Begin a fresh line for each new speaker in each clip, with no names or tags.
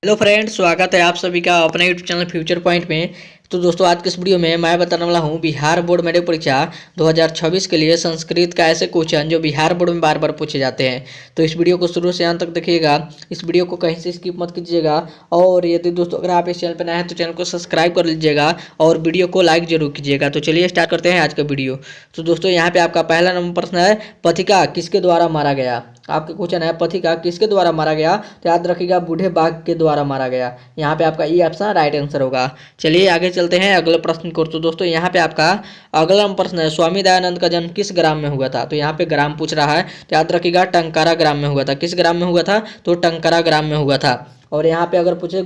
Hello friends, स्वागत है आप सभी का अपने यूट्यूब चैनल फ्यूचर पॉइंट में। तो दोस्तों, आज के इस वीडियो में मैं बताने वाला हूं बिहार बोर्ड मेडिकल परीक्षा 2026 के लिए संस्कृत का ऐसे क्वेश्चन जो बिहार बोर्ड में बार बार पूछे जाते हैं। तो इस वीडियो को शुरू से अंत तक देखिएगा, इस वीडियो को कहीं से स्किप मत कीजिएगा। और यदि दोस्तों अगर आप इस चैनल पर नए हैं तो चैनल को सब्सक्राइब कर लीजिएगा और वीडियो को लाइक जरूर कीजिएगा। तो चलिए स्टार्ट करते हैं आज का वीडियो। तो दोस्तों, यहाँ पे आपका पहला नंबर प्रश्न है, पथिका किसके द्वारा मारा गया। आपका क्वेश्चन है, पथिका किसके द्वारा मारा गया। तो याद रखिएगा, बूढ़े बाघ के द्वारा मारा गया। यहाँ पे आपका ई ऑप्शन राइट आंसर होगा। चलिए आगे चलते हैं अगले प्रश्न को। तो दोस्तों, यहाँ पे आपका अगला प्रश्न है, स्वामी दयानंद का जन्म किस ग्राम में हुआ था। तो यहाँ पे ग्राम पूछ रहा है, तो याद रखिएगा टंकारा ग्राम में हुआ था। किस ग्राम में हुआ था, तो टंकारा ग्राम में हुआ था। और यहाँ पे अगर पूछे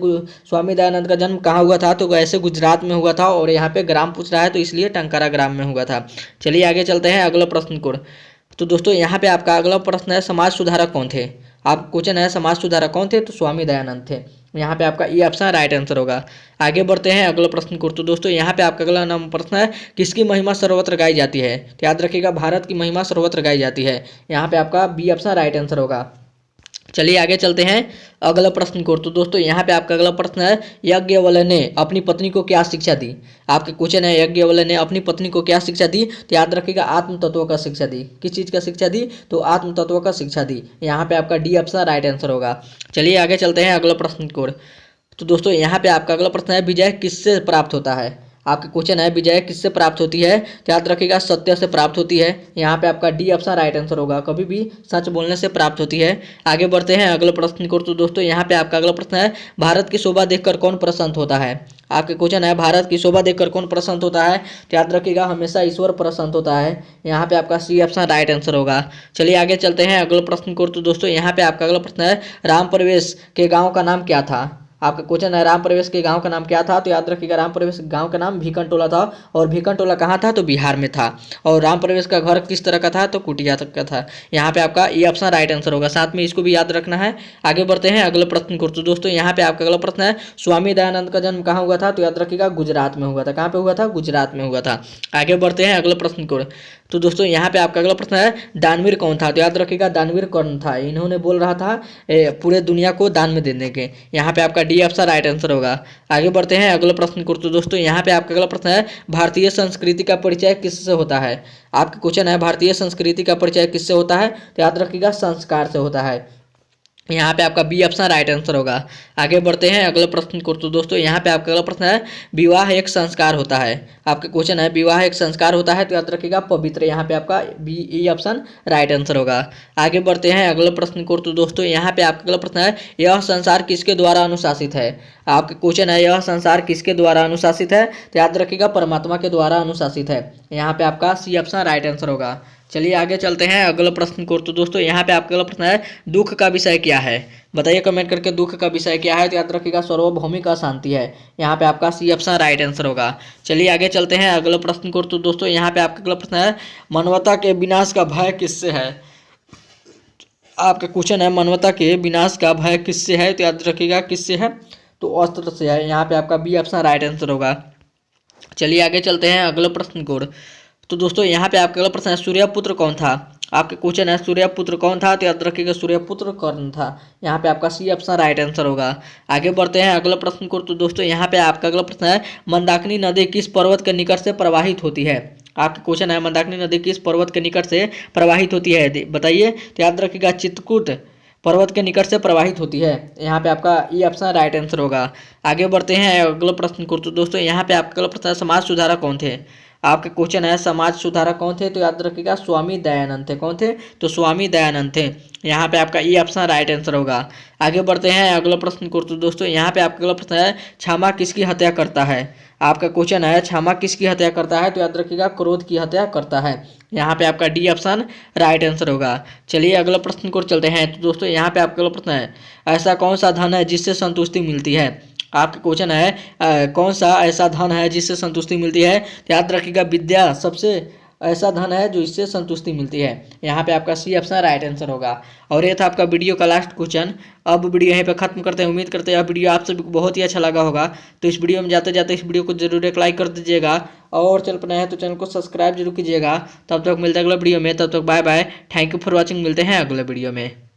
स्वामी दयानंद का जन्म कहाँ हुआ था, तो ऐसे गुजरात में हुआ था। और यहाँ पे ग्राम पूछ रहा है, तो इसलिए टंकारा ग्राम में हुआ था। चलिए आगे चलते हैं अगले प्रश्न को। तो दोस्तों, यहाँ पे आपका अगला प्रश्न है, समाज सुधारक कौन थे। आप क्वेश्चन है, समाज सुधारक कौन थे, तो स्वामी दयानंद थे। यहाँ पे आपका ई ऑप्शन राइट आंसर होगा। आगे बढ़ते हैं अगले प्रश्न को। तो दोस्तों, यहाँ पे आपका अगला नाम प्रश्न है, किसकी महिमा सर्वत्र गाई जाती है। तो याद रखिएगा, भारत की महिमा सर्वत्र गाई जाती है। यहाँ पे आपका बी ऑप्शन राइट आंसर होगा। चलिए आगे चलते हैं अगला प्रश्न को। तो दोस्तों, यहाँ पे आपका अगला प्रश्न है, यज्ञवल्क्य ने अपनी पत्नी को क्या शिक्षा दी। आपके क्वेश्चन है, यज्ञवल्क्य ने अपनी पत्नी को क्या शिक्षा दी। तो याद रखिएगा, आत्म तत्व का शिक्षा दी। किस चीज़ का शिक्षा दी, तो आत्म तत्व का शिक्षा दी। यहाँ पे आपका डी ऑप्शन राइट आंसर होगा। चलिए आगे चलते हैं अगला प्रश्न को। तो दोस्तों, यहाँ पे आपका अगला प्रश्न है, विजय किससे प्राप्त होता है। आपका क्वेश्चन है, विजय किससे प्राप्त होती है। तो याद रखिएगा, सत्य से प्राप्त होती है। यहाँ पे आपका डी ऑप्शन राइट आंसर होगा। कभी भी सच बोलने से प्राप्त होती है। आगे बढ़ते हैं अगले प्रश्न को। तो दोस्तों, यहाँ पे आपका अगला प्रश्न है, भारत की शोभा देखकर कौन प्रसन्न होता है। आपके क्वेश्चन है, भारत की शोभा देखकर कौन प्रसन्न होता है। तो याद रखिएगा, हमेशा ईश्वर प्रसन्न होता है। यहाँ पे आपका सी ऑप्शन राइट आंसर होगा। चलिए आगे चलते हैं अगले प्रश्न को। तो दोस्तों, यहाँ पे आपका अगला प्रश्न है, राम प्रवेश के गाँव का नाम क्या था। आपका क्वेश्चन है, राम प्रवेश के गांव का नाम क्या था। तो याद रखिएगा, राम प्रवेश गांव का नाम भीकन टोला था। और भीकन टोला कहाँ था, तो बिहार में था। और राम प्रवेश का घर किस तरह का था, तो कुटिया तक का था। यहाँ पे आपका ये ऑप्शन राइट आंसर होगा। साथ में इसको भी याद रखना है। आगे बढ़ते हैं अगले प्रश्न को। तो दोस्तों, यहाँ पे आपका अगला प्रश्न है, स्वामी दयानंद का जन्म कहाँ हुआ था। तो याद रखिएगा, गुजरात में हुआ था। कहाँ पे हुआ था, गुजरात में हुआ था। आगे बढ़ते हैं अगले प्रश्न को। तो दोस्तों, यहाँ पे आपका अगला प्रश्न है, दानवीर कौन था। तो याद रखिएगा, दानवीर कौन था, इन्होंने बोल रहा था पूरे दुनिया को दान में देने के। यहाँ पे आपका डी ऑप्शन राइट आंसर होगा। आगे बढ़ते हैं अगले प्रश्न को। तो दोस्तों, यहाँ पे आपका अगला प्रश्न है, भारतीय संस्कृति का परिचय किससे होता है। आपका क्वेश्चन है, भारतीय संस्कृति का परिचय किससे होता है। तो याद रखिएगा, संस्कार से होता है। यहाँ पे आपका बी ऑप्शन राइट आंसर होगा। आगे बढ़ते हैं अगले प्रश्न को। तो दोस्तों, यहाँ पे आपका अगला प्रश्न है, विवाह एक संस्कार होता है। आपका क्वेश्चन है, विवाह एक संस्कार होता है। तो याद रखिएगा, पवित्र। यहाँ पे आपका B E option right answer होगा। आगे बढ़ते हैं अगले प्रश्न को। तो दोस्तों, यहाँ पे आपका अगला प्रश्न है, यह संसार किसके द्वारा अनुशासित है। आपका क्वेश्चन है, यह संसार किसके द्वारा अनुशासित है। तो याद रखिएगा, परमात्मा के द्वारा अनुशासित है। यहाँ पे आपका सी ऑप्शन राइट आंसर होगा। चलिए आगे चलते हैं अगले प्रश्न को। तो दोस्तों, यहाँ पे आपका अगला प्रश्न है, दुख का विषय क्या है। बताइए कमेंट करके, दुख का विषय क्या है। तो याद रखिएगा, सार्वभौमिक अशांति है। यहाँ पे आपका सी ऑप्शन राइट आंसर होगा। चलिए आगे चलते हैं अगले प्रश्न को। तो दोस्तों, यहाँ पे आपका अगला प्रश्न है, मानवता के विनाश का भय किससे है। आपका क्वेश्चन है, मानवता के विनाश का भय किससे है। तो याद रखिएगा, किससे है, तो अस्त्र से है। यहाँ पे आपका बी ऑप्शन राइट आंसर होगा। चलिए आगे चलते हैं अगले प्रश्न को। तो दोस्तों, यहाँ पे आपका अगला प्रश्न है, सूर्यपुत्र कौन था। आपके क्वेश्चन है, सूर्यपुत्र कौन था। तो याद रखिएगा, सूर्यपुत्र कर्ण था। यहाँ पे आपका सी ऑप्शन राइट आंसर होगा। आगे बढ़ते हैं अगले प्रश्न को। तो दोस्तों, यहाँ पे आपका अगला प्रश्न है, मंदाकिनी नदी किस पर्वत के निकट से प्रवाहित होती है। आपका क्वेश्चन है, मंदाकिनी नदी किस पर्वत के निकट से प्रवाहित होती है, बताइए। तो याद रखिएगा, चित्रकूट पर्वत के निकट से प्रवाहित होती है। यहाँ पे आपका ई ऑप्शन राइट आंसर होगा। आगे बढ़ते हैं अगले प्रश्न को। तो दोस्तों, यहाँ पे आपका अगला प्रश्न है, समाज सुधारक कौन थे। आपके क्वेश्चन है, समाज सुधारक कौन थे। तो याद रखिएगा, स्वामी दयानंद थे। कौन थे, तो स्वामी दयानंद थे। यहाँ पे आपका ई ऑप्शन राइट आंसर होगा। आगे बढ़ते हैं अगले प्रश्न को। तो दोस्तों, यहाँ पे आपका अगला प्रश्न है, क्षमा किसकी हत्या करता है। आपका क्वेश्चन है, क्षमा किसकी हत्या करता है। तो याद रखिएगा, क्रोध की हत्या करता है। यहाँ पे आपका डी ऑप्शन राइट आंसर होगा। चलिए अगले प्रश्न को चलते हैं। तो दोस्तों, यहाँ पे आपका अगला प्रश्न है, ऐसा कौन सा धन है जिससे संतुष्टि मिलती है। आपका क्वेश्चन है, कौन सा ऐसा धन है जिससे संतुष्टि मिलती है। तो याद रखिएगा, विद्या सबसे ऐसा धन है जो इससे संतुष्टि मिलती है। यहाँ पे आपका सी ऑप्शन राइट आंसर होगा। और ये था आपका वीडियो का लास्ट क्वेश्चन। अब वीडियो यहीं पे खत्म करते हैं। उम्मीद करते हैं यह वीडियो आप सभी को बहुत ही अच्छा लगा होगा। तो इस वीडियो में जाते जाते इस वीडियो को जरूर एक लाइक कर दीजिएगा। और चैनल पर नया है तो चैनल को सब्सक्राइब जरूर कीजिएगा। तब तक मिलते हैं अगले वीडियो में। तब तक bye bye, thank you for watching. मिलते हैं अगले वीडियो में।